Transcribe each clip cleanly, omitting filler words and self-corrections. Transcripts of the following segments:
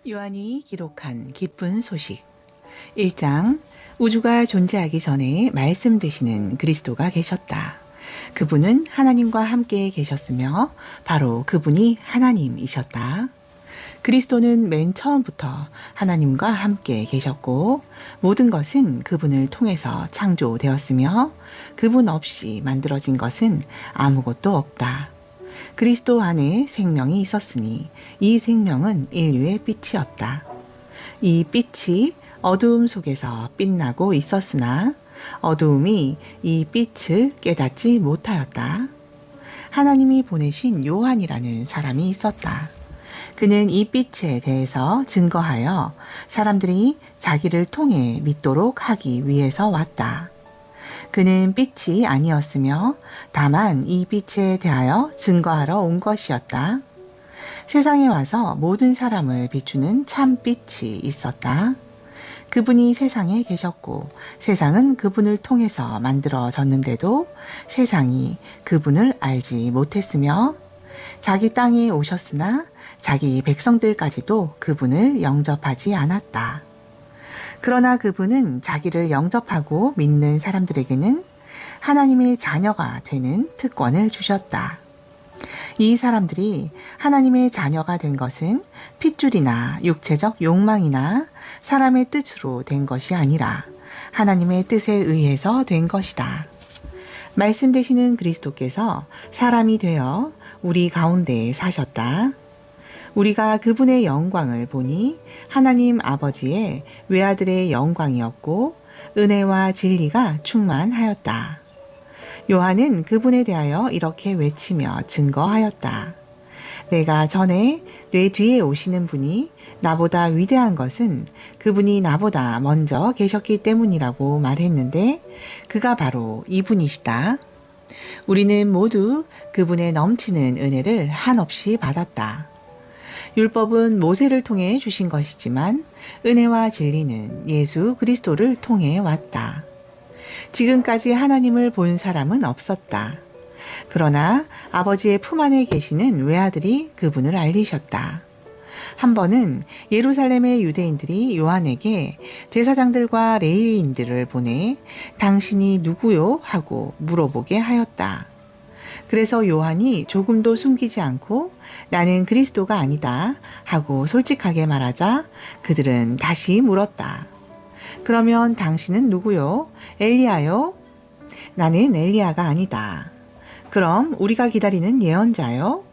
요한이 기록한 기쁜 소식 1장. 우주가 존재하기 전에 말씀 되시는 그리스도가 계셨다. 그분은 하나님과 함께 계셨으며 바로 그분이 하나님이셨다. 그리스도는 맨 처음부터 하나님과 함께 계셨고 모든 것은 그분을 통해서 창조되었으며 그분 없이 만들어진 것은 아무것도 없다. 그리스도 안에 생명이 있었으니 이 생명은 인류의 빛이었다. 이 빛이 어두움 속에서 빛나고 있었으나 어두움이 이 빛을 깨닫지 못하였다. 하나님이 보내신 요한이라는 사람이 있었다. 그는 이 빛에 대해서 증거하여 사람들이 자기를 통해 믿도록 하기 위해서 왔다. 그는 빛이 아니었으며 다만 이 빛에 대하여 증거하러 온 것이었다. 세상에 와서 모든 사람을 비추는 참 빛이 있었다. 그분이 세상에 계셨고 세상은 그분을 통해서 만들어졌는데도 세상이 그분을 알지 못했으며 자기 땅에 오셨으나 자기 백성들까지도 그분을 영접하지 않았다. 그러나 그분은 자기를 영접하고 믿는 사람들에게는 하나님의 자녀가 되는 특권을 주셨다. 이 사람들이 하나님의 자녀가 된 것은 핏줄이나 육체적 욕망이나 사람의 뜻으로 된 것이 아니라 하나님의 뜻에 의해서 된 것이다. 말씀 되시는 그리스도께서 사람이 되어 우리 가운데 사셨다. 우리가 그분의 영광을 보니 하나님 아버지의 외아들의 영광이었고 은혜와 진리가 충만하였다. 요한은 그분에 대하여 이렇게 외치며 증거하였다. 내가 전에 내 뒤에 오시는 분이 나보다 위대한 것은 그분이 나보다 먼저 계셨기 때문이라고 말했는데 그가 바로 이분이시다. 우리는 모두 그분의 넘치는 은혜를 한없이 받았다. 율법은 모세를 통해 주신 것이지만 은혜와 진리는 예수 그리스도를 통해 왔다. 지금까지 하나님을 본 사람은 없었다. 그러나 아버지의 품 안에 계시는 외아들이 그분을 알리셨다. 한 번은 예루살렘의 유대인들이 요한에게 제사장들과 레위인들을 보내 당신이 누구요? 하고 물어보게 하였다. 그래서 요한이 조금도 숨기지 않고 나는 그리스도가 아니다 하고 솔직하게 말하자 그들은 다시 물었다. 그러면 당신은 누구요? 엘리야요? 나는 엘리야가 아니다. 그럼 우리가 기다리는 예언자요?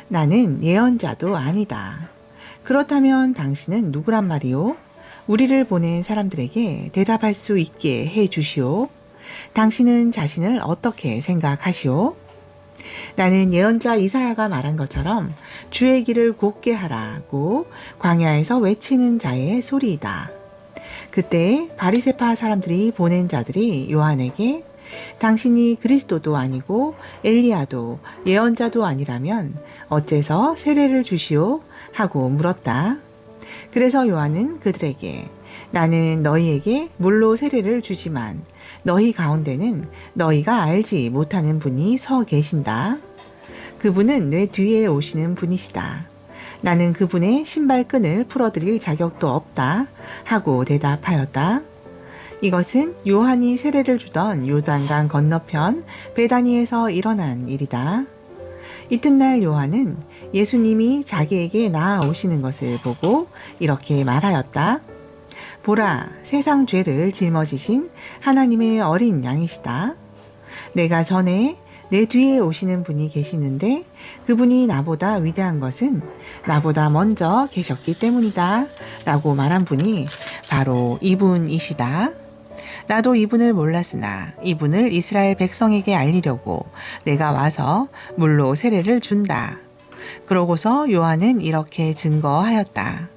나는 예언자도 아니다. 그렇다면 당신은 누구란 말이요? 우리를 보낸 사람들에게 대답할 수 있게 해 주시오. 당신은 자신을 어떻게 생각하시오? 나는 예언자 이사야가 말한 것처럼 주의 길을 곧게 하라고 광야에서 외치는 자의 소리이다. 그때 바리새파 사람들이 보낸 자들이 요한에게 당신이 그리스도도 아니고 엘리야도 예언자도 아니라면 어째서 세례를 주시오? 하고 물었다. 그래서 요한은 그들에게 나는 너희에게 물로 세례를 주지만 너희 가운데는 너희가 알지 못하는 분이 서 계신다. 그분은 내 뒤에 오시는 분이시다. 나는 그분의 신발끈을 풀어드릴 자격도 없다 하고 대답하였다. 이것은 요한이 세례를 주던 요단강 건너편 베다니에서 일어난 일이다. 이튿날 요한은 예수님이 자기에게 나아오시는 것을 보고 이렇게 말하였다. 보라, 세상 죄를 짊어지신 하나님의 어린 양이시다. 내가 전에 내 뒤에 오시는 분이 계시는데 그분이 나보다 위대한 것은 나보다 먼저 계셨기 때문이다 라고 말한 분이 바로 이분이시다. 나도 이분을 몰랐으나 이분을 이스라엘 백성에게 알리려고 내가 와서 물로 세례를 준다. 그러고서 요한은 이렇게 증거하였다.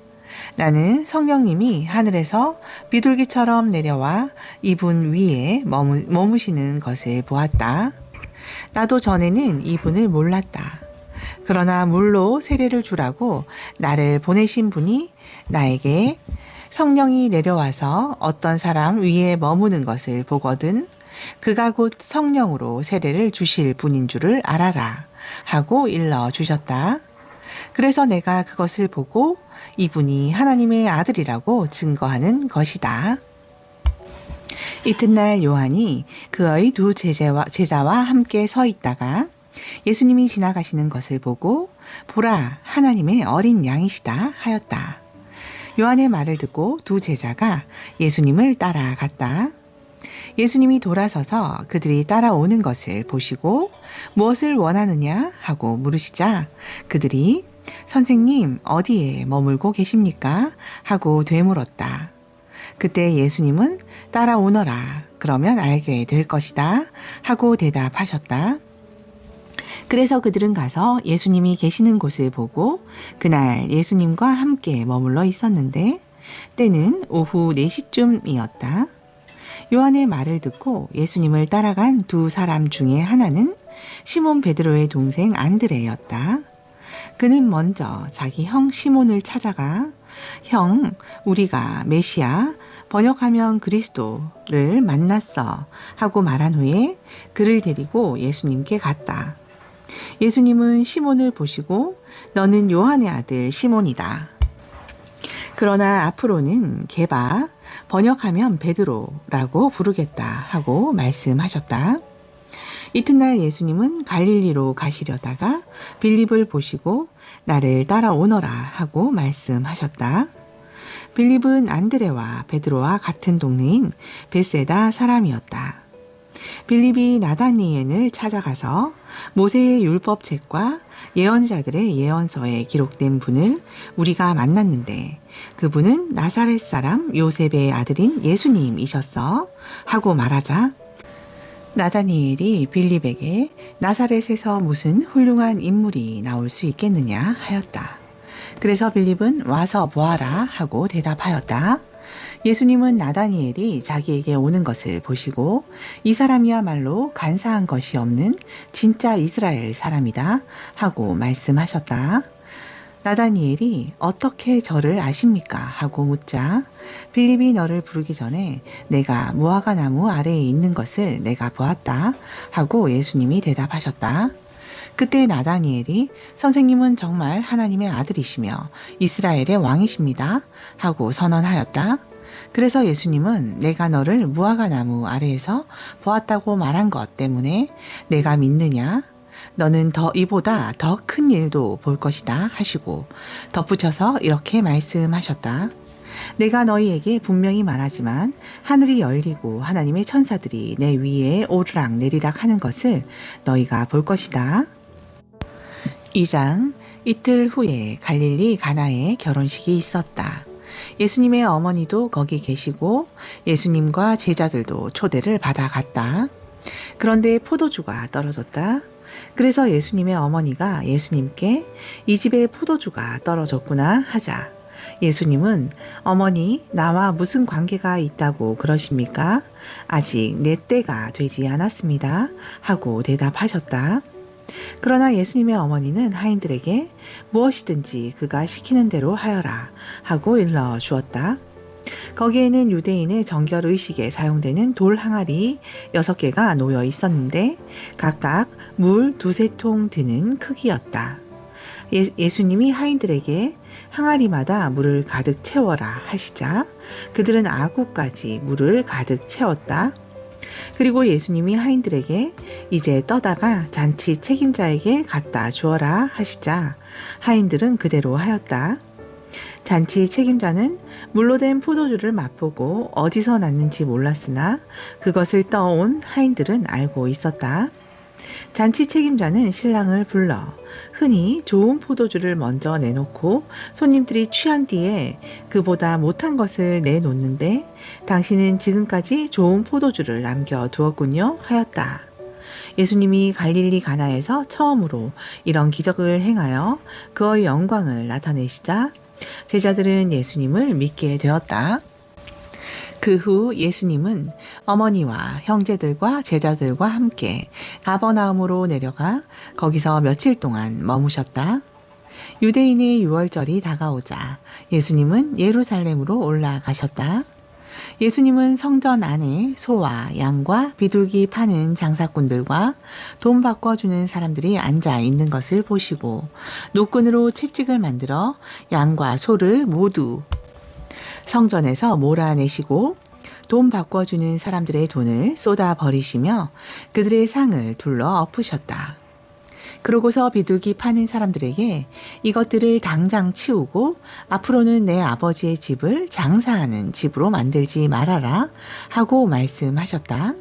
나는 성령님이 하늘에서 비둘기처럼 내려와 이분 위에 머무시는 것을 보았다. 나도 전에는 이분을 몰랐다. 그러나 물로 세례를 주라고 나를 보내신 분이 나에게 성령이 내려와서 어떤 사람 위에 머무는 것을 보거든 그가 곧 성령으로 세례를 주실 분인 줄을 알아라 하고 일러 주셨다. 그래서 내가 그것을 보고 이분이 하나님의 아들이라고 증거하는 것이다. 이튿날 요한이 그의 두 제자와 함께 서 있다가 예수님이 지나가시는 것을 보고 보라, 하나님의 어린 양이시다 하였다. 요한의 말을 듣고 두 제자가 예수님을 따라갔다. 예수님이 돌아서서 그들이 따라오는 것을 보시고 무엇을 원하느냐 하고 물으시자 그들이 선생님 어디에 머물고 계십니까? 하고 되물었다. 그때 예수님은 따라오너라 그러면 알게 될 것이다 하고 대답하셨다. 그래서 그들은 가서 예수님이 계시는 곳을 보고 그날 예수님과 함께 머물러 있었는데 때는 오후 4시쯤이었다. 요한의 말을 듣고 예수님을 따라간 두 사람 중에 하나는 시몬 베드로의 동생 안드레였다. 그는 먼저 자기 형 시몬을 찾아가 형, 우리가 메시아, 번역하면 그리스도를 만났어 하고 말한 후에 그를 데리고 예수님께 갔다. 예수님은 시몬을 보시고 너는 요한의 아들 시몬이다. 그러나 앞으로는 게바, 번역하면 베드로라고 부르겠다 하고 말씀하셨다. 이튿날 예수님은 갈릴리로 가시려다가 빌립을 보시고 나를 따라오너라 하고 말씀하셨다. 빌립은 안드레와 베드로와 같은 동네인 벳세다 사람이었다. 빌립이 나다니엘을 찾아가서 모세의 율법책과 예언자들의 예언서에 기록된 분을 우리가 만났는데 그분은 나사렛 사람 요셉의 아들인 예수님이셨어 하고 말하자 나다니엘이 빌립에게 나사렛에서 무슨 훌륭한 인물이 나올 수 있겠느냐 하였다. 그래서 빌립은 와서 보아라 하고 대답하였다. 예수님은 나다니엘이 자기에게 오는 것을 보시고 이 사람이야말로 간사한 것이 없는 진짜 이스라엘 사람이다 하고 말씀하셨다. 나다니엘이 어떻게 저를 아십니까? 하고 묻자 빌립이 너를 부르기 전에 내가 무화과 나무 아래에 있는 것을 내가 보았다 하고 예수님이 대답하셨다. 그때 나다니엘이 선생님은 정말 하나님의 아들이시며 이스라엘의 왕이십니다 하고 선언하였다. 그래서 예수님은 내가 너를 무화과 나무 아래에서 보았다고 말한 것 때문에 내가 믿느냐? 너는 이보다 더 큰 일도 볼 것이다 하시고 덧붙여서 이렇게 말씀하셨다. 내가 너희에게 분명히 말하지만 하늘이 열리고 하나님의 천사들이 내 위에 오르락 내리락 하는 것을 너희가 볼 것이다. 2장 이틀 후에 갈릴리 가나에 결혼식이 있었다. 예수님의 어머니도 거기 계시고 예수님과 제자들도 초대를 받아갔다. 그런데 포도주가 떨어졌다. 그래서 예수님의 어머니가 예수님께 이 집에 포도주가 떨어졌구나 하자 예수님은 어머니 나와 무슨 관계가 있다고 그러십니까? 아직 내 때가 되지 않았습니다 하고 대답하셨다. 그러나 예수님의 어머니는 하인들에게 무엇이든지 그가 시키는 대로 하여라 하고 일러 주었다. 거기에는 유대인의 정결 의식에 사용되는 돌 항아리 6개가 놓여 있었는데 각각 물 2-3통 드는 크기였다. 예수님이 하인들에게 항아리마다 물을 가득 채워라 하시자 그들은 아구까지 물을 가득 채웠다. 그리고 예수님이 하인들에게 이제 떠다가 잔치 책임자에게 갖다 주어라 하시자 하인들은 그대로 하였다. 잔치 책임자는 물로 된 포도주를 맛보고 어디서 났는지 몰랐으나 그것을 떠온 하인들은 알고 있었다. 잔치 책임자는 신랑을 불러 흔히 좋은 포도주를 먼저 내놓고 손님들이 취한 뒤에 그보다 못한 것을 내놓는데 당신은 지금까지 좋은 포도주를 남겨두었군요 하였다. 예수님이 갈릴리 가나에서 처음으로 이런 기적을 행하여 그의 영광을 나타내시자 제자들은 예수님을 믿게 되었다. 그 후 예수님은 어머니와 형제들과 제자들과 함께 가버나움으로 내려가 거기서 며칠 동안 머무셨다. 유대인의 유월절이 다가오자 예수님은 예루살렘으로 올라가셨다. 예수님은 성전 안에 소와 양과 비둘기 파는 장사꾼들과 돈 바꿔주는 사람들이 앉아 있는 것을 보시고 노끈으로 채찍을 만들어 양과 소를 모두 성전에서 몰아내시고 돈 바꿔주는 사람들의 돈을 쏟아 버리시며 그들의 상을 둘러 엎으셨다. 그러고서 비둘기 파는 사람들에게 이것들을 당장 치우고 앞으로는 내 아버지의 집을 장사하는 집으로 만들지 말아라 하고 말씀하셨다.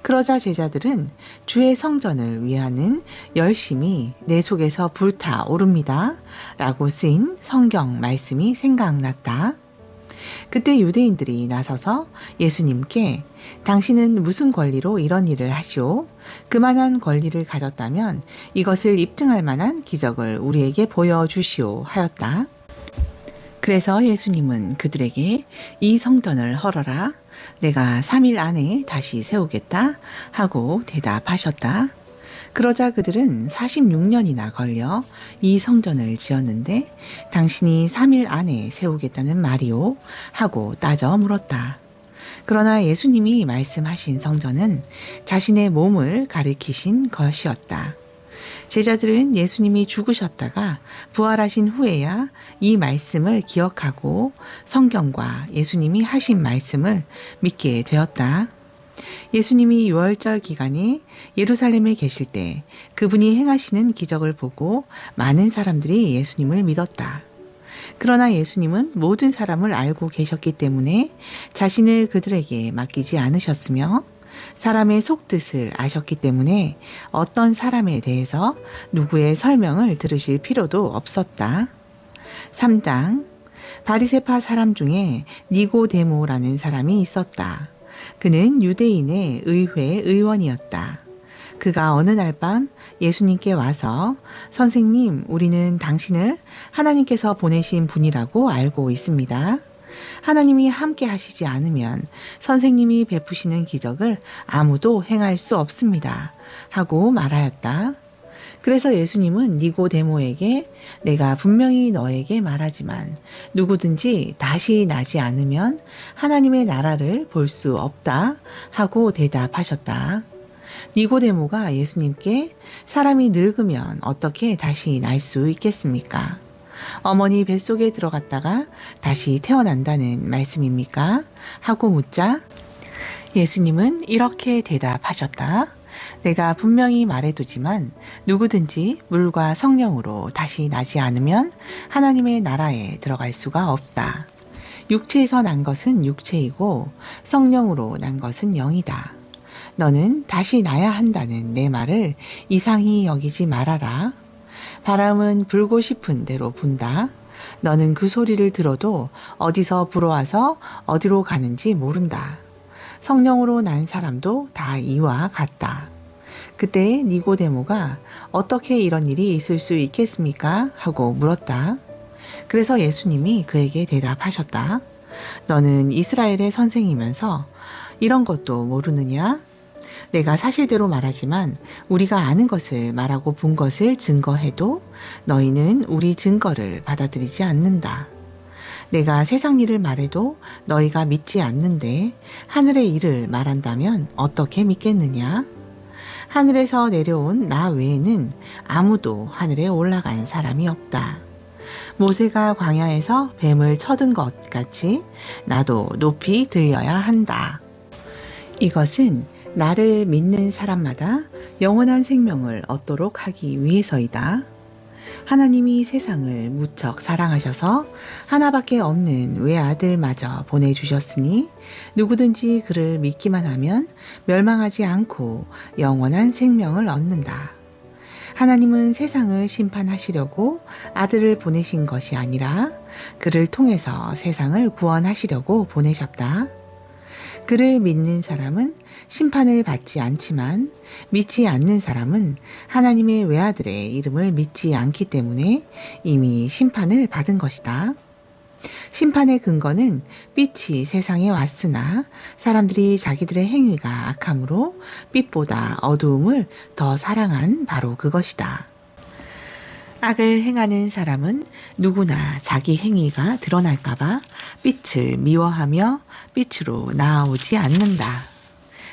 그러자 제자들은 주의 성전을 위하는 열심이 내 속에서 불타오릅니다 라고 쓰인 성경 말씀이 생각났다. 그때 유대인들이 나서서 예수님께 당신은 무슨 권리로 이런 일을 하시오? 그만한 권리를 가졌다면 이것을 입증할 만한 기적을 우리에게 보여주시오 하였다. 그래서 예수님은 그들에게 이 성전을 헐어라. 내가 3일 안에 다시 세우겠다 하고 대답하셨다. 그러자 그들은 46년이나 걸려 이 성전을 지었는데 당신이 3일 안에 세우겠다는 말이오? 하고 따져 물었다. 그러나 예수님이 말씀하신 성전은 자신의 몸을 가리키신 것이었다. 제자들은 예수님이 죽으셨다가 부활하신 후에야 이 말씀을 기억하고 성경과 예수님이 하신 말씀을 믿게 되었다. 예수님이 유월절 기간에 예루살렘에 계실 때 그분이 행하시는 기적을 보고 많은 사람들이 예수님을 믿었다. 그러나 예수님은 모든 사람을 알고 계셨기 때문에 자신을 그들에게 맡기지 않으셨으며 사람의 속뜻을 아셨기 때문에 어떤 사람에 대해서 누구의 설명을 들으실 필요도 없었다. 3장 바리새파 사람 중에 니고데모라는 사람이 있었다. 그는 유대인의 의회 의원이었다. 그가 어느 날 밤 예수님께 와서 선생님, 우리는 당신을 하나님께서 보내신 분이라고 알고 있습니다. 하나님이 함께 하시지 않으면 선생님이 베푸시는 기적을 아무도 행할 수 없습니다. 하고 말하였다. 그래서 예수님은 니고데모에게 내가 분명히 너에게 말하지만 누구든지 다시 나지 않으면 하나님의 나라를 볼 수 없다 하고 대답하셨다. 니고데모가 예수님께 사람이 늙으면 어떻게 다시 날 수 있겠습니까? 어머니 뱃속에 들어갔다가 다시 태어난다는 말씀입니까? 하고 묻자 예수님은 이렇게 대답하셨다. 내가 분명히 말해두지만 누구든지 물과 성령으로 다시 나지 않으면 하나님의 나라에 들어갈 수가 없다. 육체에서 난 것은 육체이고 성령으로 난 것은 영이다. 너는 다시 나야 한다는 내 말을 이상히 여기지 말아라. 바람은 불고 싶은 대로 분다. 너는 그 소리를 들어도 어디서 불어와서 어디로 가는지 모른다. 성령으로 난 사람도 다 이와 같다. 그때 니고데모가 어떻게 이런 일이 있을 수 있겠습니까? 하고 물었다. 그래서 예수님이 그에게 대답하셨다. 너는 이스라엘의 선생이면서 이런 것도 모르느냐? 내가 사실대로 말하지만 우리가 아는 것을 말하고 본 것을 증거해도 너희는 우리 증거를 받아들이지 않는다. 내가 세상 일을 말해도 너희가 믿지 않는데 하늘의 일을 말한다면 어떻게 믿겠느냐? 하늘에서 내려온 나 외에는 아무도 하늘에 올라간 사람이 없다. 모세가 광야에서 뱀을 쳐든 것 같이 나도 높이 들려야 한다. 이것은 나를 믿는 사람마다 영원한 생명을 얻도록 하기 위해서이다. 하나님이 세상을 무척 사랑하셔서 하나밖에 없는 외아들마저 보내주셨으니 누구든지 그를 믿기만 하면 멸망하지 않고 영원한 생명을 얻는다. 하나님은 세상을 심판하시려고 아들을 보내신 것이 아니라 그를 통해서 세상을 구원하시려고 보내셨다. 그를 믿는 사람은 심판을 받지 않지만 믿지 않는 사람은 하나님의 외아들의 이름을 믿지 않기 때문에 이미 심판을 받은 것이다. 심판의 근거는 빛이 세상에 왔으나 사람들이 자기들의 행위가 악함으로 빛보다 어두움을 더 사랑한 바로 그것이다. 악을 행하는 사람은 누구나 자기 행위가 드러날까봐 빛을 미워하며 빛으로 나아오지 않는다.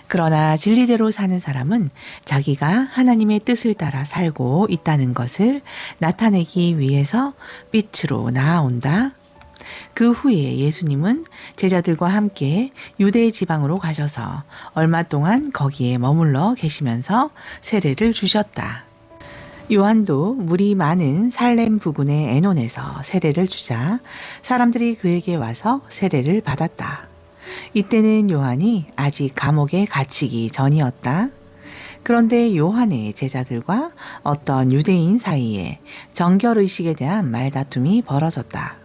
그러나 진리대로 사는 사람은 자기가 하나님의 뜻을 따라 살고 있다는 것을 나타내기 위해서 빛으로 나아온다. 그 후에 예수님은 제자들과 함께 유대 지방으로 가셔서 얼마 동안 거기에 머물러 계시면서 세례를 주셨다. 요한도 물이 많은 살렘 부근의 에논에서 세례를 주자 사람들이 그에게 와서 세례를 받았다. 이때는 요한이 아직 감옥에 갇히기 전이었다. 그런데 요한의 제자들과 어떤 유대인 사이에 정결의식에 대한 말다툼이 벌어졌다.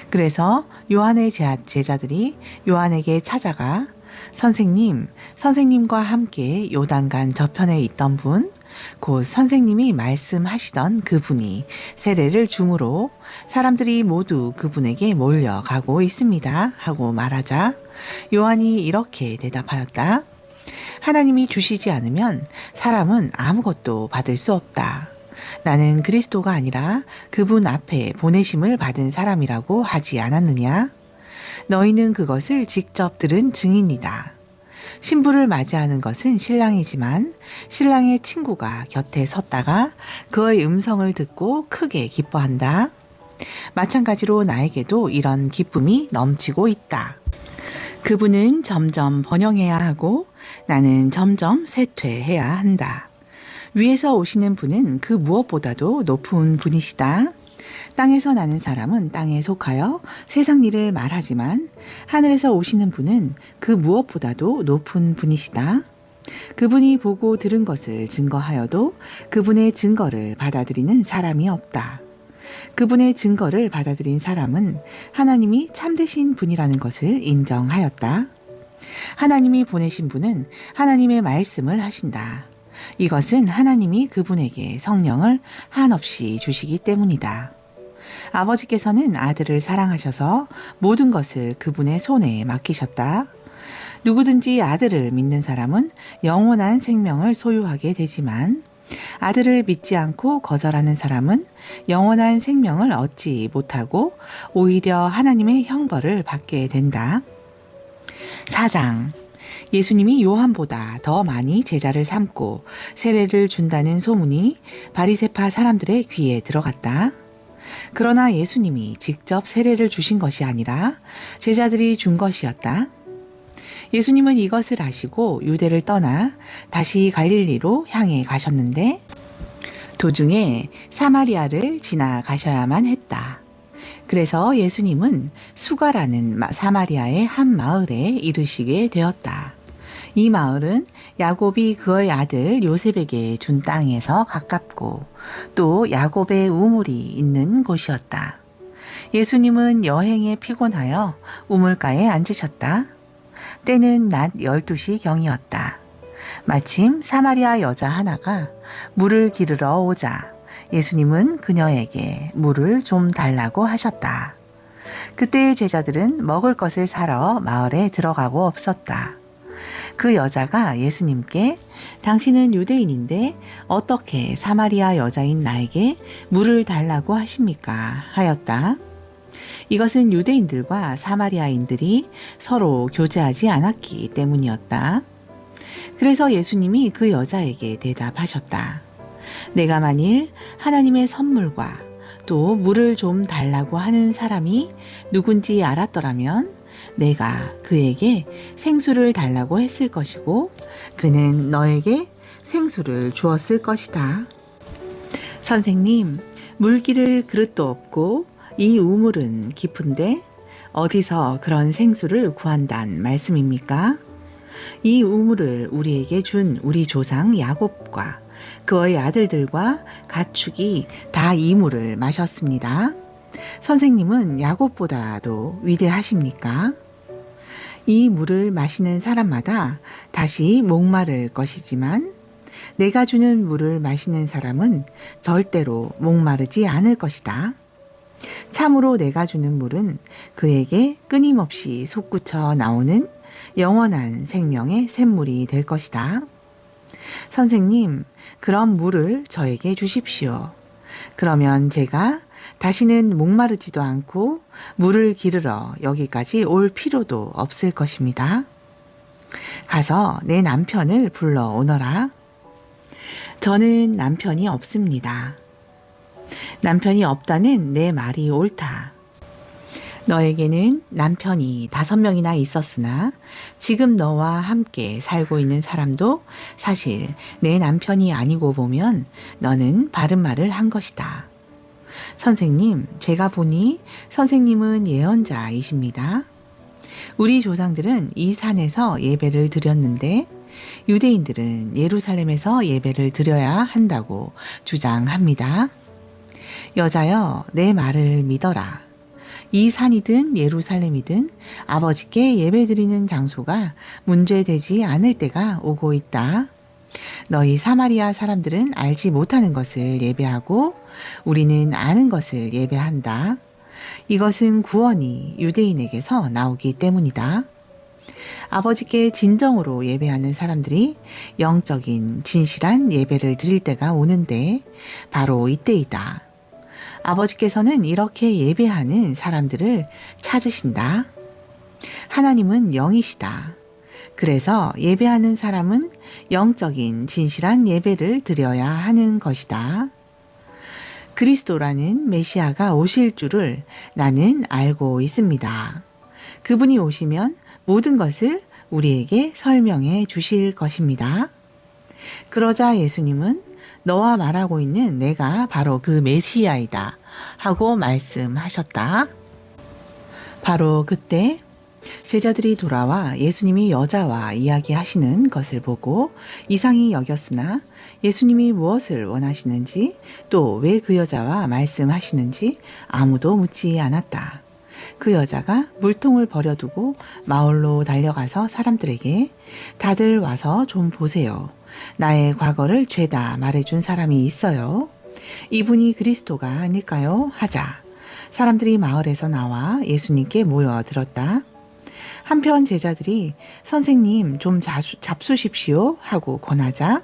그래서 요한의 제자들이 요한에게 찾아가 선생님과 함께 요단강 저편에 있던 분, 곧 선생님이 말씀하시던 그분이 세례를 주므로 사람들이 모두 그분에게 몰려가고 있습니다. 하고 말하자 요한이 이렇게 대답하였다. 하나님이 주시지 않으면 사람은 아무것도 받을 수 없다. 나는 그리스도가 아니라 그분 앞에 보내심을 받은 사람이라고 하지 않았느냐? 너희는 그것을 직접 들은 증인이다. 신부를 맞이하는 것은 신랑이지만 신랑의 친구가 곁에 섰다가 그의 음성을 듣고 크게 기뻐한다. 마찬가지로 나에게도 이런 기쁨이 넘치고 있다. 그분은 점점 번영해야 하고 나는 점점 쇠퇴해야 한다. 위에서 오시는 분은 그 무엇보다도 높은 분이시다. 땅에서 나는 사람은 땅에 속하여 세상 일을 말하지만 하늘에서 오시는 분은 그 무엇보다도 높은 분이시다. 그분이 보고 들은 것을 증거하여도 그분의 증거를 받아들이는 사람이 없다. 그분의 증거를 받아들인 사람은 하나님이 참되신 분이라는 것을 인정하였다. 하나님이 보내신 분은 하나님의 말씀을 하신다. 이것은 하나님이 그분에게 성령을 한없이 주시기 때문이다. 아버지께서는 아들을 사랑하셔서 모든 것을 그분의 손에 맡기셨다. 누구든지 아들을 믿는 사람은 영원한 생명을 소유하게 되지만 아들을 믿지 않고 거절하는 사람은 영원한 생명을 얻지 못하고 오히려 하나님의 형벌을 받게 된다. 4장. 예수님이 요한보다 더 많이 제자를 삼고 세례를 준다는 소문이 바리새파 사람들의 귀에 들어갔다. 그러나 예수님이 직접 세례를 주신 것이 아니라 제자들이 준 것이었다. 예수님은 이것을 아시고 유대를 떠나 다시 갈릴리로 향해 가셨는데 도중에 사마리아를 지나가셔야만 했다. 그래서 예수님은 수가라는 사마리아의 한 마을에 이르시게 되었다. 이 마을은 야곱이 그의 아들 요셉에게 준 땅에서 가깝고 또 야곱의 우물이 있는 곳이었다. 예수님은 여행에 피곤하여 우물가에 앉으셨다. 때는 낮 12시경이었다. 마침 사마리아 여자 하나가 물을 기르러 오자 예수님은 그녀에게 물을 좀 달라고 하셨다. 그때 제자들은 먹을 것을 사러 마을에 들어가고 없었다. 그 여자가 예수님께 당신은 유대인인데 어떻게 사마리아 여자인 나에게 물을 달라고 하십니까? 하였다. 이것은 유대인들과 사마리아인들이 서로 교제하지 않았기 때문이었다. 그래서 예수님이 그 여자에게 대답하셨다. 내가 만일 하나님의 선물과 또 물을 좀 달라고 하는 사람이 누군지 알았더라면 내가 그에게 생수를 달라고 했을 것이고 그는 너에게 생수를 주었을 것이다. 선생님, 물 기를 그릇도 없고 이 우물은 깊은데 어디서 그런 생수를 구한단 말씀입니까? 이 우물을 우리에게 준 우리 조상 야곱과 그의 아들들과 가축이 다 이 물을 마셨습니다. 선생님은 야곱보다도 위대하십니까? 이 물을 마시는 사람마다 다시 목마를 것이지만 내가 주는 물을 마시는 사람은 절대로 목마르지 않을 것이다. 참으로 내가 주는 물은 그에게 끊임없이 솟구쳐 나오는 영원한 생명의 샘물이 될 것이다. 선생님, 그런 물을 저에게 주십시오. 그러면 제가 다시는 목마르지도 않고 물을 기르러 여기까지 올 필요도 없을 것입니다. 가서 내 남편을 불러오너라. 저는 남편이 없습니다. 남편이 없다는 내 말이 옳다. 너에게는 남편이 5명이나 있었으나 지금 너와 함께 살고 있는 사람도 사실 내 남편이 아니고 보면 너는 바른 말을 한 것이다. 선생님, 제가 보니 선생님은 예언자이십니다. 우리 조상들은 이 산에서 예배를 드렸는데 유대인들은 예루살렘에서 예배를 드려야 한다고 주장합니다. 여자여, 내 말을 믿어라. 이 산이든 예루살렘이든 아버지께 예배드리는 장소가 문제되지 않을 때가 오고 있다. 너희 사마리아 사람들은 알지 못하는 것을 예배하고 우리는 아는 것을 예배한다. 이것은 구원이 유대인에게서 나오기 때문이다. 아버지께 진정으로 예배하는 사람들이 영적인 진실한 예배를 드릴 때가 오는데 바로 이때이다. 아버지께서는 이렇게 예배하는 사람들을 찾으신다. 하나님은 영이시다. 그래서 예배하는 사람은 영적인 진실한 예배를 드려야 하는 것이다. 그리스도라는 메시아가 오실 줄을 나는 알고 있습니다. 그분이 오시면 모든 것을 우리에게 설명해 주실 것입니다. 그러자 예수님은 너와 말하고 있는 내가 바로 그 메시아이다 하고 말씀하셨다. 바로 그때 제자들이 돌아와 예수님이 여자와 이야기하시는 것을 보고 이상히 여겼으나 예수님이 무엇을 원하시는지 또 왜 그 여자와 말씀하시는지 아무도 묻지 않았다. 그 여자가 물통을 버려두고 마을로 달려가서 사람들에게 다들 와서 좀 보세요. 나의 과거를 죄다 말해준 사람이 있어요. 이분이 그리스도가 아닐까요? 하자. 사람들이 마을에서 나와 예수님께 모여들었다. 한편 제자들이 선생님 좀 잡수십시오 하고 권하자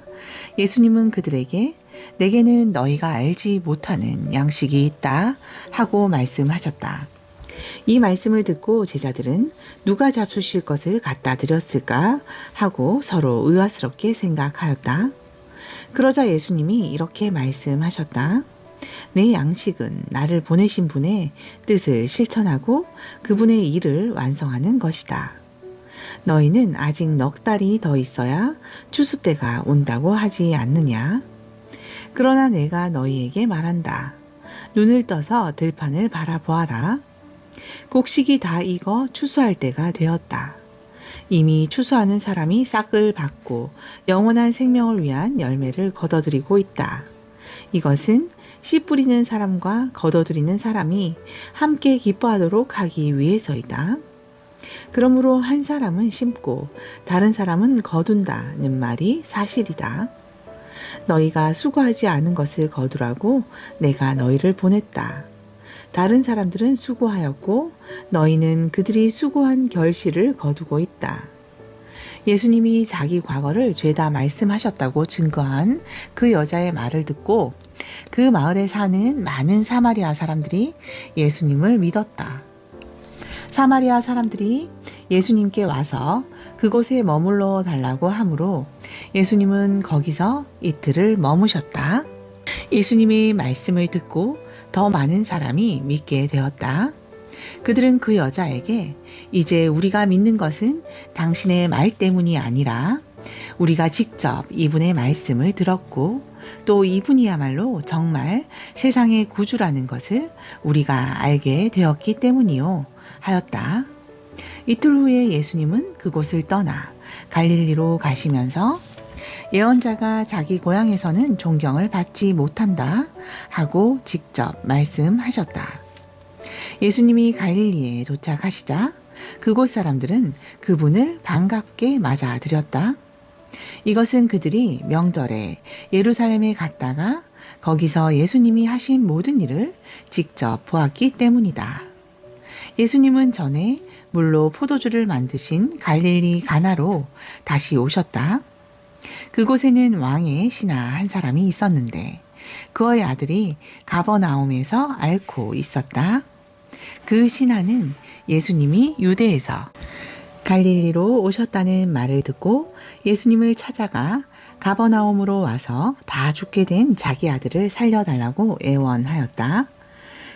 예수님은 그들에게 내게는 너희가 알지 못하는 양식이 있다 하고 말씀하셨다. 이 말씀을 듣고 제자들은 누가 잡수실 것을 갖다 드렸을까 하고 서로 의아스럽게 생각하였다. 그러자 예수님이 이렇게 말씀하셨다. 내 양식은 나를 보내신 분의 뜻을 실천하고 그분의 일을 완성하는 것이다. 너희는 아직 넉 달이 더 있어야 추수 때가 온다고 하지 않느냐? 그러나 내가 너희에게 말한다. 눈을 떠서 들판을 바라보아라. 곡식이 다 익어 추수할 때가 되었다. 이미 추수하는 사람이 싹을 받고 영원한 생명을 위한 열매를 거둬들이고 있다. 이것은 씨 뿌리는 사람과 거둬들이는 사람이 함께 기뻐하도록 하기 위해서이다. 그러므로 한 사람은 심고 다른 사람은 거둔다는 말이 사실이다. 너희가 수고하지 않은 것을 거두라고 내가 너희를 보냈다. 다른 사람들은 수고하였고 너희는 그들이 수고한 결실을 거두고 있다. 예수님이 자기 과거를 죄다 말씀하셨다고 증거한 그 여자의 말을 듣고 그 마을에 사는 많은 사마리아 사람들이 예수님을 믿었다. 사마리아 사람들이 예수님께 와서 그곳에 머물러 달라고 하므로 예수님은 거기서 이틀을 머무셨다. 예수님의 말씀을 듣고 더 많은 사람이 믿게 되었다. 그들은 그 여자에게 이제 우리가 믿는 것은 당신의 말 때문이 아니라 우리가 직접 이분의 말씀을 들었고 또 이분이야말로 정말 세상의 구주라는 것을 우리가 알게 되었기 때문이요 하였다. 이틀 후에 예수님은 그곳을 떠나 갈릴리로 가시면서 예언자가 자기 고향에서는 존경을 받지 못한다 하고 직접 말씀하셨다. 예수님이 갈릴리에 도착하시자 그곳 사람들은 그분을 반갑게 맞아들였다. 이것은 그들이 명절에 예루살렘에 갔다가 거기서 예수님이 하신 모든 일을 직접 보았기 때문이다. 예수님은 전에 물로 포도주를 만드신 갈릴리 가나로 다시 오셨다. 그곳에는 왕의 신하 한 사람이 있었는데 그의 아들이 가버나움에서 앓고 있었다. 그 신하는 예수님이 유대에서 갈릴리로 오셨다는 말을 듣고 예수님을 찾아가 가버나움으로 와서 다 죽게 된 자기 아들을 살려달라고 애원하였다.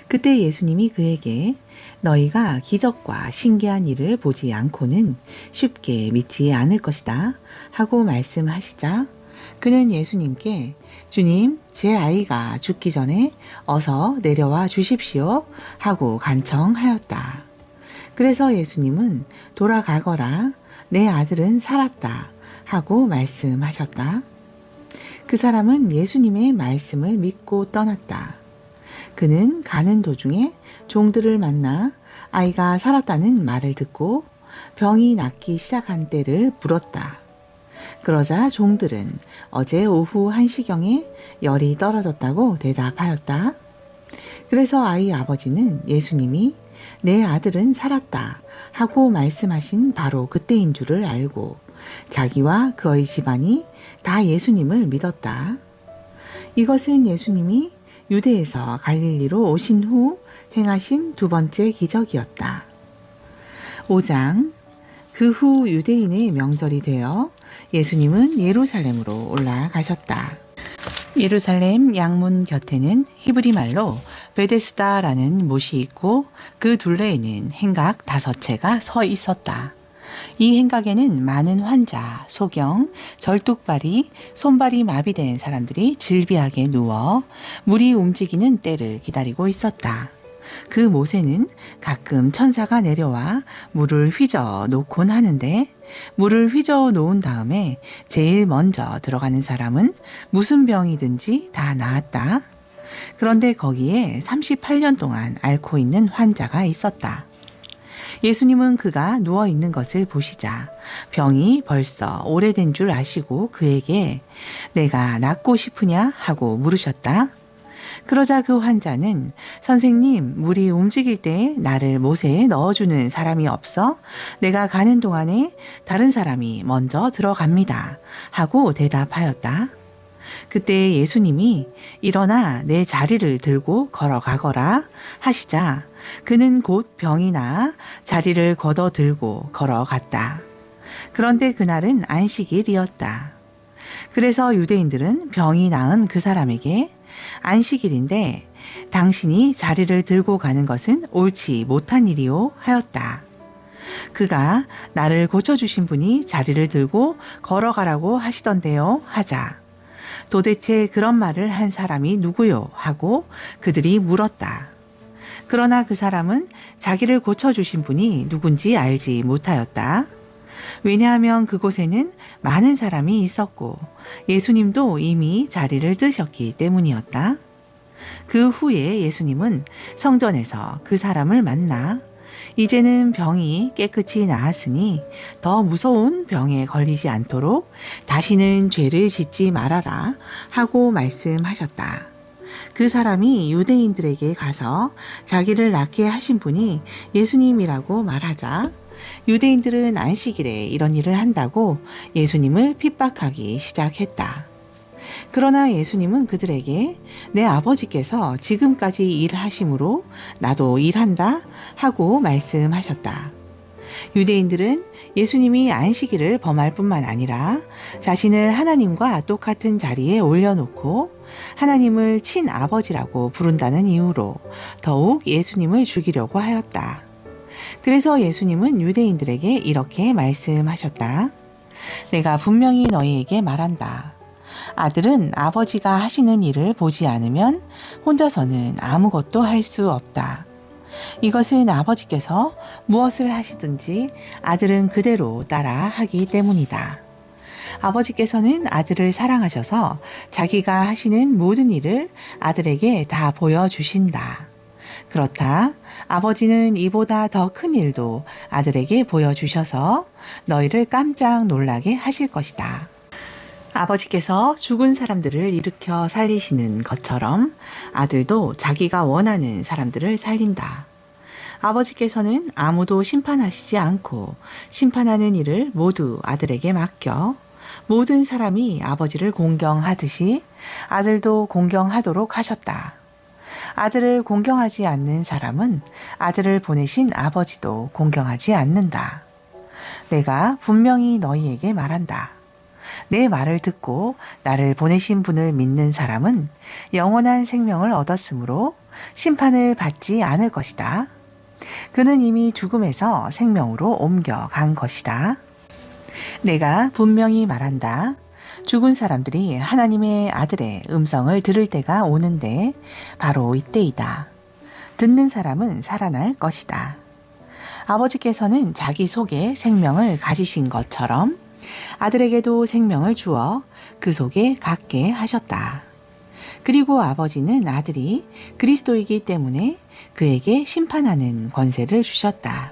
그때 예수님이 그에게 너희가 기적과 신기한 일을 보지 않고는 쉽게 믿지 않을 것이다 하고 말씀하시자 그는 예수님께 주님, 제 아이가 죽기 전에 어서 내려와 주십시오 하고 간청하였다. 그래서 예수님은 돌아가거라, 내 아들은 살았다 하고 말씀하셨다. 그 사람은 예수님의 말씀을 믿고 떠났다. 그는 가는 도중에 종들을 만나 아이가 살았다는 말을 듣고 병이 낫기 시작한 때를 물었다. 그러자 종들은 어제 오후 1시경에 열이 떨어졌다고 대답하였다. 그래서 아이 아버지는 예수님이 내 아들은 살았다 하고 말씀하신 바로 그때인 줄을 알고 자기와 그의 집안이 다 예수님을 믿었다. 이것은 예수님이 유대에서 갈릴리로 오신 후 행하신 두 번째 기적이었다. 5장 그 후 유대인의 명절이 되어 예수님은 예루살렘으로 올라가셨다. 예루살렘 양문 곁에는 히브리 말로 베데스다라는 못이 있고 그 둘레에는 행각 5채가 서 있었다. 이 행각에는 많은 환자, 소경, 절뚝발이, 손발이 마비된 사람들이 질비하게 누워 물이 움직이는 때를 기다리고 있었다. 그 못에는 가끔 천사가 내려와 물을 휘저어 놓곤 하는데 물을 휘저어 놓은 다음에 제일 먼저 들어가는 사람은 무슨 병이든지 다 나았다. 그런데 거기에 38년 동안 앓고 있는 환자가 있었다. 예수님은 그가 누워 있는 것을 보시자 병이 벌써 오래된 줄 아시고 그에게 내가 낫고 싶으냐 하고 물으셨다. 그러자 그 환자는 선생님, 물이 움직일 때 나를 못에 넣어주는 사람이 없어 내가 가는 동안에 다른 사람이 먼저 들어갑니다 하고 대답하였다. 그때 예수님이 일어나 내 자리를 들고 걸어가거라 하시자 그는 곧 병이 나아 자리를 걷어 들고 걸어갔다. 그런데 그날은 안식일이었다. 그래서 유대인들은 병이 나은 그 사람에게 안식일인데 당신이 자리를 들고 가는 것은 옳지 못한 일이요 하였다. 그가 나를 고쳐주신 분이 자리를 들고 걸어가라고 하시던데요 하자 도대체 그런 말을 한 사람이 누구요 하고 그들이 물었다. 그러나 그 사람은 자기를 고쳐주신 분이 누군지 알지 못하였다. 왜냐하면 그곳에는 많은 사람이 있었고 예수님도 이미 자리를 뜨셨기 때문이었다. 그 후에 예수님은 성전에서 그 사람을 만나 이제는 병이 깨끗이 나았으니 더 무서운 병에 걸리지 않도록 다시는 죄를 짓지 말아라 하고 말씀하셨다. 그 사람이 유대인들에게 가서 자기를 낫게 하신 분이 예수님이라고 말하자 유대인들은 안식일에 이런 일을 한다고 예수님을 핍박하기 시작했다. 그러나 예수님은 그들에게 내 아버지께서 지금까지 일하심으로 나도 일한다 하고 말씀하셨다. 유대인들은 예수님이 안식일을 범할 뿐만 아니라 자신을 하나님과 똑같은 자리에 올려놓고 하나님을 친아버지라고 부른다는 이유로 더욱 예수님을 죽이려고 하였다. 그래서 예수님은 유대인들에게 이렇게 말씀하셨다. 내가 분명히 너희에게 말한다. 아들은 아버지가 하시는 일을 보지 않으면 혼자서는 아무것도 할 수 없다. 이것은 아버지께서 무엇을 하시든지 아들은 그대로 따라 하기 때문이다. 아버지께서는 아들을 사랑하셔서 자기가 하시는 모든 일을 아들에게 다 보여주신다. 그렇다. 아버지는 이보다 더 큰 일도 아들에게 보여주셔서 너희를 깜짝 놀라게 하실 것이다. 아버지께서 죽은 사람들을 일으켜 살리시는 것처럼 아들도 자기가 원하는 사람들을 살린다. 아버지께서는 아무도 심판하시지 않고 심판하는 일을 모두 아들에게 맡겨 모든 사람이 아버지를 공경하듯이 아들도 공경하도록 하셨다. 아들을 공경하지 않는 사람은 아들을 보내신 아버지도 공경하지 않는다. 내가 분명히 너희에게 말한다. 내 말을 듣고 나를 보내신 분을 믿는 사람은 영원한 생명을 얻었으므로 심판을 받지 않을 것이다. 그는 이미 죽음에서 생명으로 옮겨간 것이다. 내가 분명히 말한다. 죽은 사람들이 하나님의 아들의 음성을 들을 때가 오는데 바로 이때이다. 듣는 사람은 살아날 것이다. 아버지께서는 자기 속에 생명을 가지신 것처럼 아들에게도 생명을 주어 그 속에 갖게 하셨다. 그리고 아버지는 아들이 그리스도이기 때문에 그에게 심판하는 권세를 주셨다.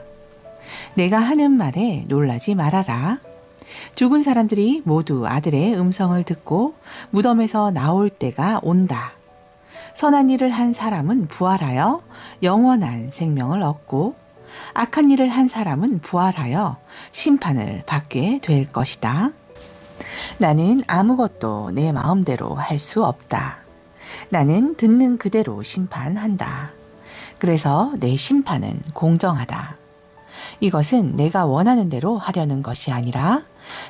내가 하는 말에 놀라지 말아라. 죽은 사람들이 모두 아들의 음성을 듣고 무덤에서 나올 때가 온다. 선한 일을 한 사람은 부활하여 영원한 생명을 얻고 악한 일을 한 사람은 부활하여 심판을 받게 될 것이다. 나는 아무것도 내 마음대로 할 수 없다. 나는 듣는 그대로 심판한다. 그래서 내 심판은 공정하다. 이것은 내가 원하는 대로 하려는 것이 아니라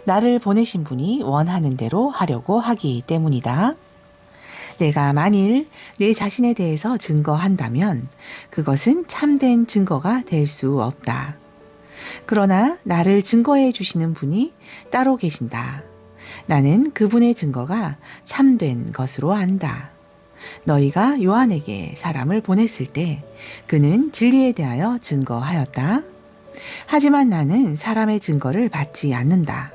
나를 보내신 분이 원하는 대로 하려고 하기 때문이다. 내가 만일 내 자신에 대해서 증거한다면 그것은 참된 증거가 될 수 없다. 그러나 나를 증거해 주시는 분이 따로 계신다. 나는 그분의 증거가 참된 것으로 안다. 너희가 요한에게 사람을 보냈을 때 그는 진리에 대하여 증거하였다. 하지만 나는 사람의 증거를 받지 않는다.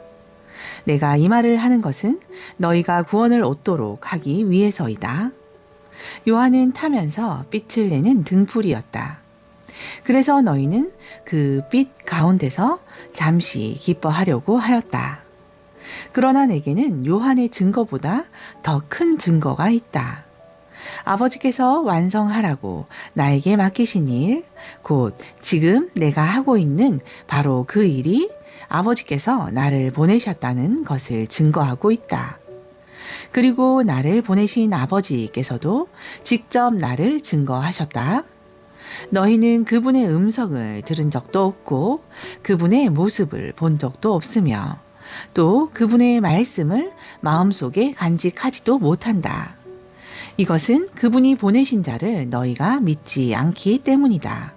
내가 이 말을 하는 것은 너희가 구원을 얻도록 하기 위해서이다. 요한은 타면서 빛을 내는 등불이었다. 그래서 너희는 그 빛 가운데서 잠시 기뻐하려고 하였다. 그러나 내게는 요한의 증거보다 더 큰 증거가 있다. 아버지께서 완성하라고 나에게 맡기신 일, 곧 지금 내가 하고 있는 바로 그 일이 아버지께서 나를 보내셨다는 것을 증거하고 있다. 그리고 나를 보내신 아버지께서도 직접 나를 증거하셨다. 너희는 그분의 음성을 들은 적도 없고 그분의 모습을 본 적도 없으며 또 그분의 말씀을 마음속에 간직하지도 못한다. 이것은 그분이 보내신 자를 너희가 믿지 않기 때문이다.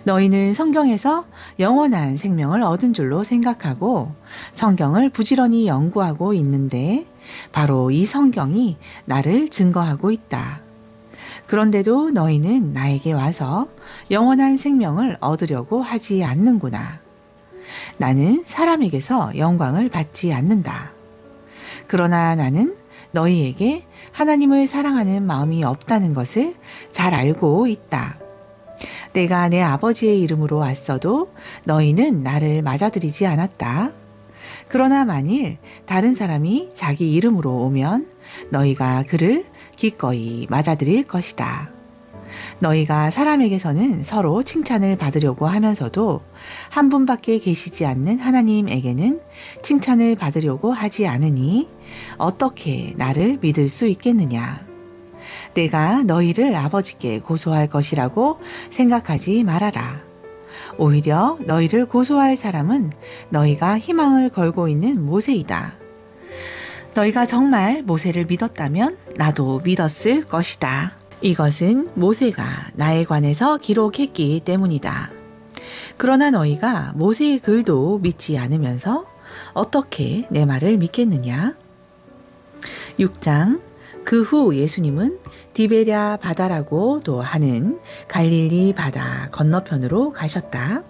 너희는 성경에서 영원한 생명을 얻은 줄로 생각하고 성경을 부지런히 연구하고 있는데 바로 이 성경이 나를 증거하고 있다. 그런데도 너희는 나에게 와서 영원한 생명을 얻으려고 하지 않는구나. 나는 사람에게서 영광을 받지 않는다. 그러나 나는 너희에게 하나님을 사랑하는 마음이 없다는 것을 잘 알고 있다. 내가 내 아버지의 이름으로 왔어도 너희는 나를 맞아들이지 않았다. 그러나 만일 다른 사람이 자기 이름으로 오면 너희가 그를 기꺼이 맞아들일 것이다. 너희가 사람에게서는 서로 칭찬을 받으려고 하면서도 한 분밖에 계시지 않는 하나님에게는 칭찬을 받으려고 하지 않으니 어떻게 나를 믿을 수 있겠느냐? 내가 너희를 아버지께 고소할 것이라고 생각하지 말아라. 오히려 너희를 고소할 사람은 너희가 희망을 걸고 있는 모세이다. 너희가 정말 모세를 믿었다면 나도 믿었을 것이다. 이것은 모세가 나에 관해서 기록했기 때문이다. 그러나 너희가 모세의 글도 믿지 않으면서 어떻게 내 말을 믿겠느냐? 6장. 그 후 예수님은 디베랴 바다라고도 하는 갈릴리 바다 건너편으로 가셨다.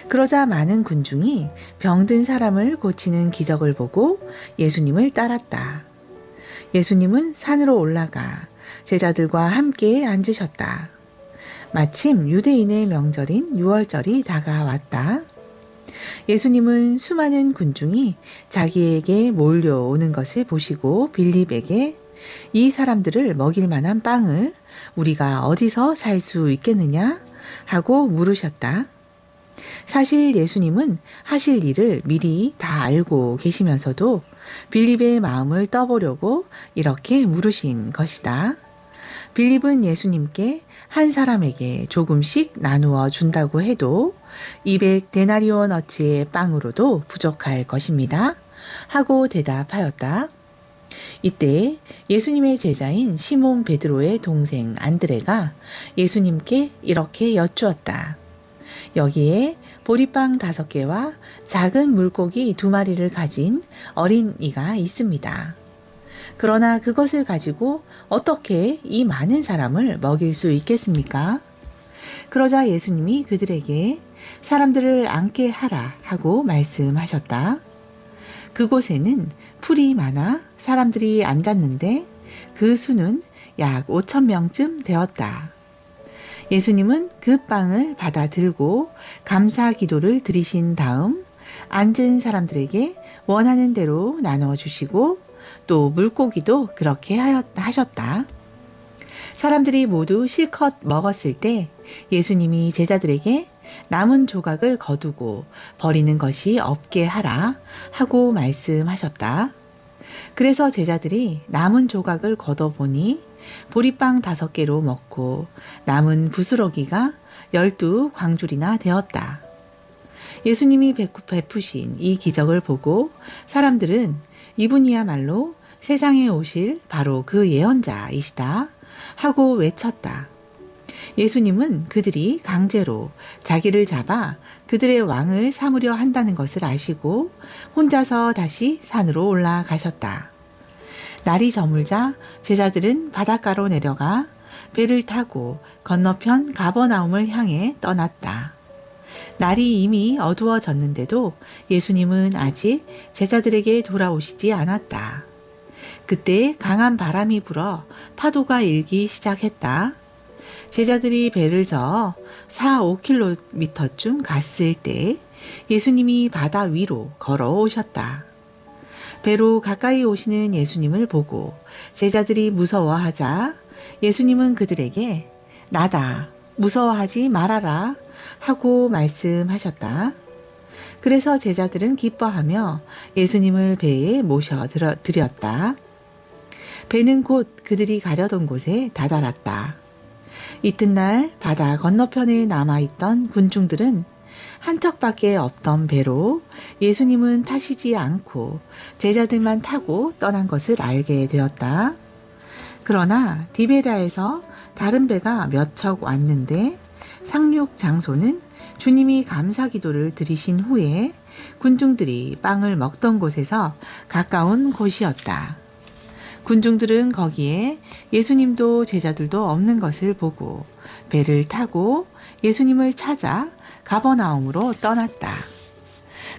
그러자 많은 군중이 병든 사람을 고치는 기적을 보고 예수님을 따랐다. 예수님은 산으로 올라가 제자들과 함께 앉으셨다. 마침 유대인의 명절인 유월절이 다가왔다. 예수님은 수많은 군중이 자기에게 몰려오는 것을 보시고 빌립에게 이 사람들을 먹일 만한 빵을 우리가 어디서 살 수 있겠느냐 하고 물으셨다. 사실 예수님은 하실 일을 미리 다 알고 계시면서도 빌립의 마음을 떠보려고 이렇게 물으신 것이다. 빌립은 예수님께 한 사람에게 조금씩 나누어 준다고 해도 200데나리온어치의 빵으로도 부족할 것입니다. 하고 대답하였다. 이때 예수님의 제자인 시몬 베드로의 동생 안드레가 예수님께 이렇게 여쭈었다. 여기에 보리빵 5개와 작은 물고기 2마리를 가진 어린이가 있습니다. 그러나 그것을 가지고 어떻게 이 많은 사람을 먹일 수 있겠습니까? 그러자 예수님이 그들에게 사람들을 앉게 하라 하고 말씀하셨다. 그곳에는 풀이 많아 사람들이 앉았는데 그 수는 약 5,000명쯤 되었다. 예수님은 그 빵을 받아 들고 감사 기도를 드리신 다음 앉은 사람들에게 원하는 대로 나눠 주시고 또 물고기도 그렇게 하셨다. 사람들이 모두 실컷 먹었을 때 예수님이 제자들에게 남은 조각을 거두고 버리는 것이 없게 하라 하고 말씀하셨다. 그래서 제자들이 남은 조각을 걷어보니 보리빵 5개로 먹고 남은 부스러기가 12광줄이나 되었다. 예수님이 베푸신 이 기적을 보고 사람들은 이분이야말로 세상에 오실 바로 그 예언자이시다 하고 외쳤다. 예수님은 그들이 강제로 자기를 잡아 그들의 왕을 삼으려 한다는 것을 아시고 혼자서 다시 산으로 올라가셨다. 날이 저물자 제자들은 바닷가로 내려가 배를 타고 건너편 가버나움을 향해 떠났다. 날이 이미 어두워졌는데도 예수님은 아직 제자들에게 돌아오시지 않았다. 그때 강한 바람이 불어 파도가 일기 시작했다. 제자들이 배를 저어 4-5km쯤 갔을 때 예수님이 바다 위로 걸어오셨다. 배로 가까이 오시는 예수님을 보고 제자들이 무서워하자 예수님은 그들에게 나다, 무서워하지 말아라 하고 말씀하셨다. 그래서 제자들은 기뻐하며 예수님을 배에 모셔 드렸다. 배는 곧 그들이 가려던 곳에 다다랐다. 이튿날 바다 건너편에 남아있던 군중들은 한 척밖에 없던 배로 예수님은 타시지 않고 제자들만 타고 떠난 것을 알게 되었다. 그러나 디베랴에서 다른 배가 몇 척 왔는데 상륙 장소는 주님이 감사 기도를 드리신 후에 군중들이 빵을 먹던 곳에서 가까운 곳이었다. 군중들은 거기에 예수님도 제자들도 없는 것을 보고 배를 타고 예수님을 찾아 가버나움으로 떠났다.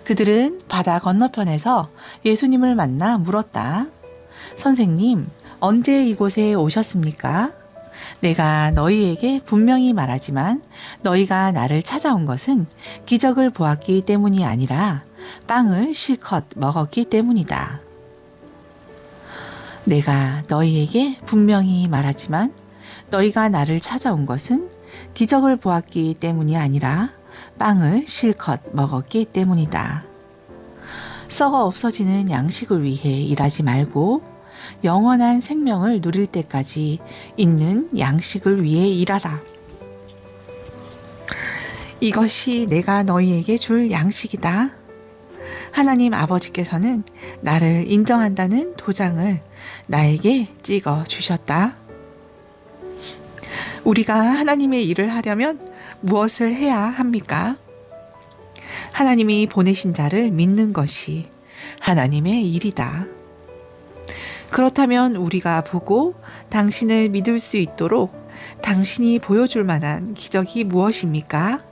그들은 바다 건너편에서 예수님을 만나 물었다. 선생님, 언제 이곳에 오셨습니까? 내가 너희에게 분명히 말하지만 너희가 나를 찾아온 것은 기적을 보았기 때문이 아니라 빵을 실컷 먹었기 때문이다. 내가 너희에게 분명히 말하지만 너희가 나를 찾아온 것은 기적을 보았기 때문이 아니라 빵을 실컷 먹었기 때문이다. 썩어 없어지는 양식을 위해 일하지 말고 영원한 생명을 누릴 때까지 있는 양식을 위해 일하라. 이것이 내가 너희에게 줄 양식이다. 하나님 아버지께서는 나를 인정한다는 도장을 나에게 찍어 주셨다. 우리가 하나님의 일을 하려면 무엇을 해야 합니까? 하나님이 보내신 자를 믿는 것이 하나님의 일이다. 그렇다면 우리가 보고 당신을 믿을 수 있도록 당신이 보여줄 만한 기적이 무엇입니까?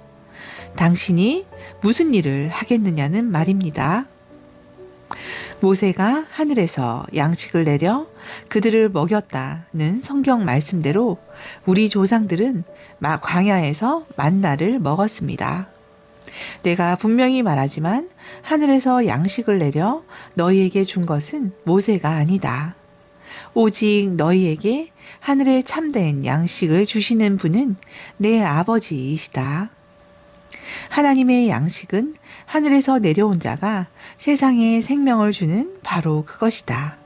당신이 무슨 일을 하겠느냐는 말입니다. 모세가 하늘에서 양식을 내려 그들을 먹였다는 성경 말씀대로 우리 조상들은 광야에서 만나를 먹었습니다. 내가 분명히 말하지만 하늘에서 양식을 내려 너희에게 준 것은 모세가 아니다. 오직 너희에게 하늘에 참된 양식을 주시는 분은 내 아버지이시다. 하나님의 양식은 하늘에서 내려온 자가 세상에 생명을 주는 바로 그것이다.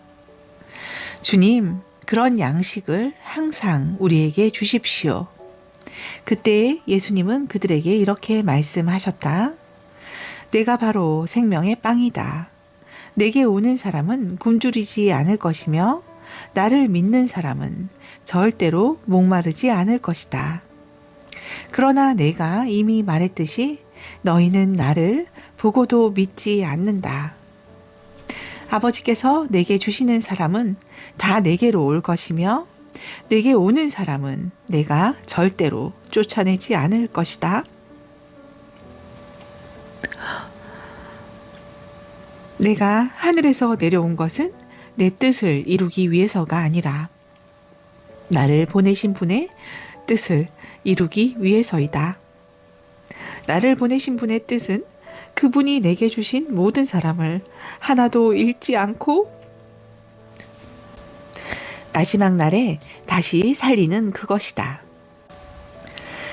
주님, 그런 양식을 항상 우리에게 주십시오. 그때 예수님은 그들에게 이렇게 말씀하셨다. 내가 바로 생명의 빵이다. 내게 오는 사람은 굶주리지 않을 것이며 나를 믿는 사람은 절대로 목마르지 않을 것이다. 그러나 내가 이미 말했듯이 너희는 나를 보고도 믿지 않는다. 아버지께서 내게 주시는 사람은 다 내게로 올 것이며 내게 오는 사람은 내가 절대로 쫓아내지 않을 것이다. 내가 하늘에서 내려온 것은 내 뜻을 이루기 위해서가 아니라 나를 보내신 분의 뜻을 이루기 위해서이다. 나를 보내신 분의 뜻은 그분이 내게 주신 모든 사람을 하나도 잃지 않고 마지막 날에 다시 살리는 그것이다.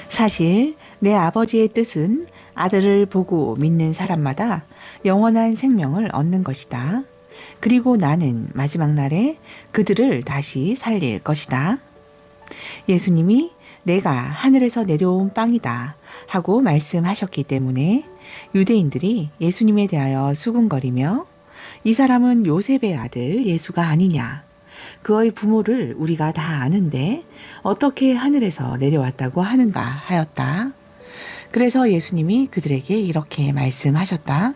사실 내 아버지의 뜻은 아들을 보고 믿는 사람마다 영원한 생명을 얻는 것이다. 그리고 나는 마지막 날에 그들을 다시 살릴 것이다. 예수님이 내가 하늘에서 내려온 빵이다 하고 말씀하셨기 때문에 유대인들이 예수님에 대하여 수군거리며 이 사람은 요셉의 아들 예수가 아니냐. 그의 부모를 우리가 다 아는데 어떻게 하늘에서 내려왔다고 하는가 하였다. 그래서 예수님이 그들에게 이렇게 말씀하셨다.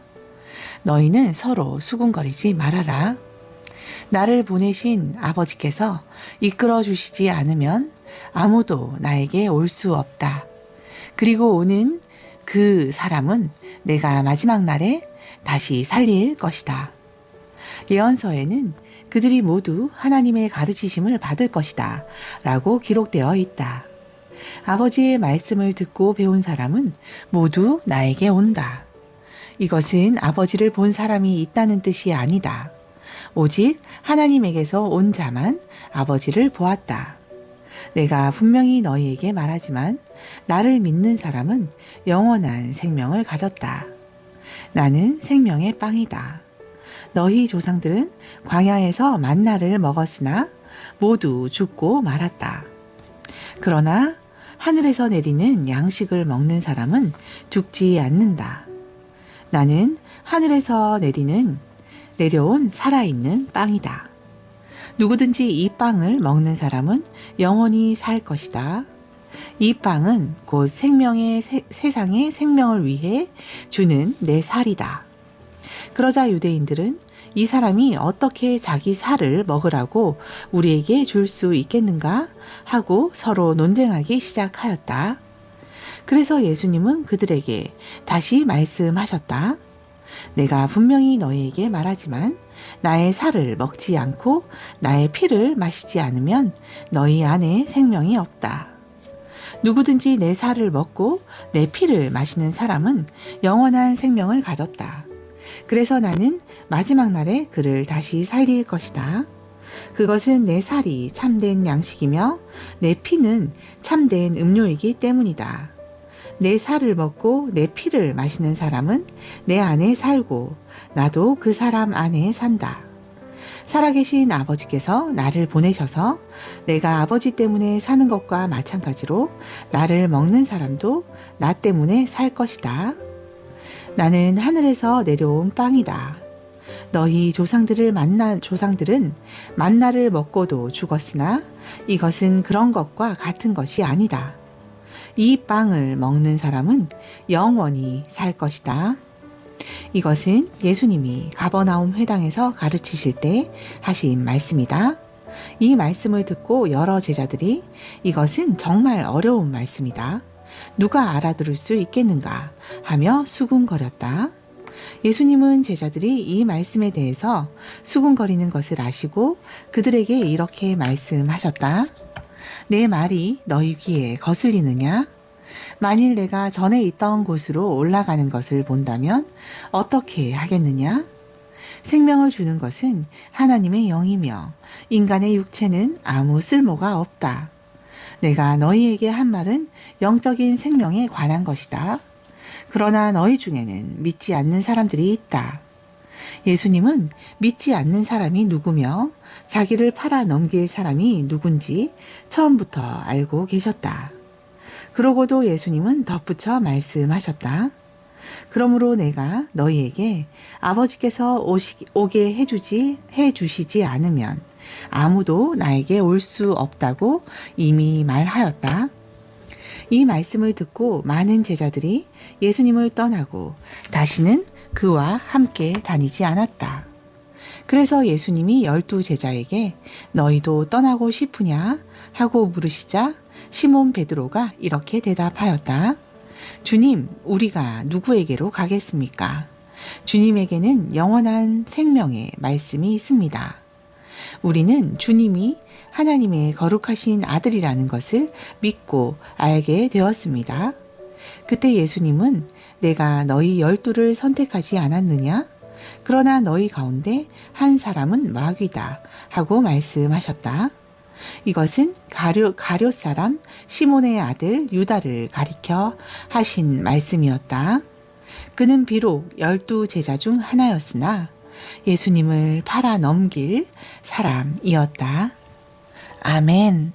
너희는 서로 수군거리지 말아라. 나를 보내신 아버지께서 이끌어 주시지 않으면 아무도 나에게 올 수 없다. 그리고 오는 그 사람은 내가 마지막 날에 다시 살릴 것이다. 예언서에는 그들이 모두 하나님의 가르치심을 받을 것이다 라고 기록되어 있다. 아버지의 말씀을 듣고 배운 사람은 모두 나에게 온다. 이것은 아버지를 본 사람이 있다는 뜻이 아니다. 오직 하나님에게서 온 자만 아버지를 보았다. 내가 분명히 너희에게 말하지만 나를 믿는 사람은 영원한 생명을 가졌다. 나는 생명의 빵이다. 너희 조상들은 광야에서 만나를 먹었으나 모두 죽고 말았다. 그러나 하늘에서 내리는 양식을 먹는 사람은 죽지 않는다. 나는 하늘에서 내려온 살아있는 빵이다. 누구든지 이 빵을 먹는 사람은 영원히 살 것이다. 이 빵은 곧 세상의 생명을 위해 주는 내 살이다. 그러자 유대인들은 이 사람이 어떻게 자기 살을 먹으라고 우리에게 줄 수 있겠는가 하고 서로 논쟁하기 시작하였다. 그래서 예수님은 그들에게 다시 말씀하셨다. 내가 분명히 너희에게 말하지만 나의 살을 먹지 않고 나의 피를 마시지 않으면 너희 안에 생명이 없다. 누구든지 내 살을 먹고 내 피를 마시는 사람은 영원한 생명을 가졌다. 그래서 나는 마지막 날에 그를 다시 살릴 것이다. 그것은 내 살이 참된 양식이며 내 피는 참된 음료이기 때문이다. 내 살을 먹고 내 피를 마시는 사람은 내 안에 살고 나도 그 사람 안에 산다. 살아계신 아버지께서 나를 보내셔서 내가 아버지 때문에 사는 것과 마찬가지로 나를 먹는 사람도 나 때문에 살 것이다. 나는 하늘에서 내려온 빵이다. 너희 조상들은 만나를 먹고도 죽었으나 이것은 그런 것과 같은 것이 아니다. 이 빵을 먹는 사람은 영원히 살 것이다. 이것은 예수님이 가버나움 회당에서 가르치실 때 하신 말씀이다. 이 말씀을 듣고 여러 제자들이 이것은 정말 어려운 말씀이다. 누가 알아들을 수 있겠는가 하며 수군거렸다. 예수님은 제자들이 이 말씀에 대해서 수군거리는 것을 아시고 그들에게 이렇게 말씀하셨다. 내 말이 너희 귀에 거슬리느냐? 만일 내가 전에 있던 곳으로 올라가는 것을 본다면 어떻게 하겠느냐? 생명을 주는 것은 하나님의 영이며 인간의 육체는 아무 쓸모가 없다. 내가 너희에게 한 말은 영적인 생명에 관한 것이다. 그러나 너희 중에는 믿지 않는 사람들이 있다. 예수님은 믿지 않는 사람이 누구며 자기를 팔아 넘길 사람이 누군지 처음부터 알고 계셨다. 그러고도 예수님은 덧붙여 말씀하셨다. 그러므로 내가 너희에게 아버지께서 오게 해주시지 않으면 아무도 나에게 올 수 없다고 이미 말하였다. 이 말씀을 듣고 많은 제자들이 예수님을 떠나고 다시는 그와 함께 다니지 않았다. 그래서 예수님이 12 제자에게 너희도 떠나고 싶으냐 하고 물으시자 시몬 베드로가 이렇게 대답하였다. 주님, 우리가 누구에게로 가겠습니까? 주님에게는 영원한 생명의 말씀이 있습니다. 우리는 주님이 하나님의 거룩하신 아들이라는 것을 믿고 알게 되었습니다. 그때 예수님은 내가 너희 12를 선택하지 않았느냐? 그러나 너희 가운데 한 사람은 마귀다 하고 말씀하셨다. 이것은 가룟 사람 시몬의 아들 유다를 가리켜 하신 말씀이었다. 그는 비록 12 제자 중 하나였으나 예수님을 팔아 넘길 사람이었다. 아멘.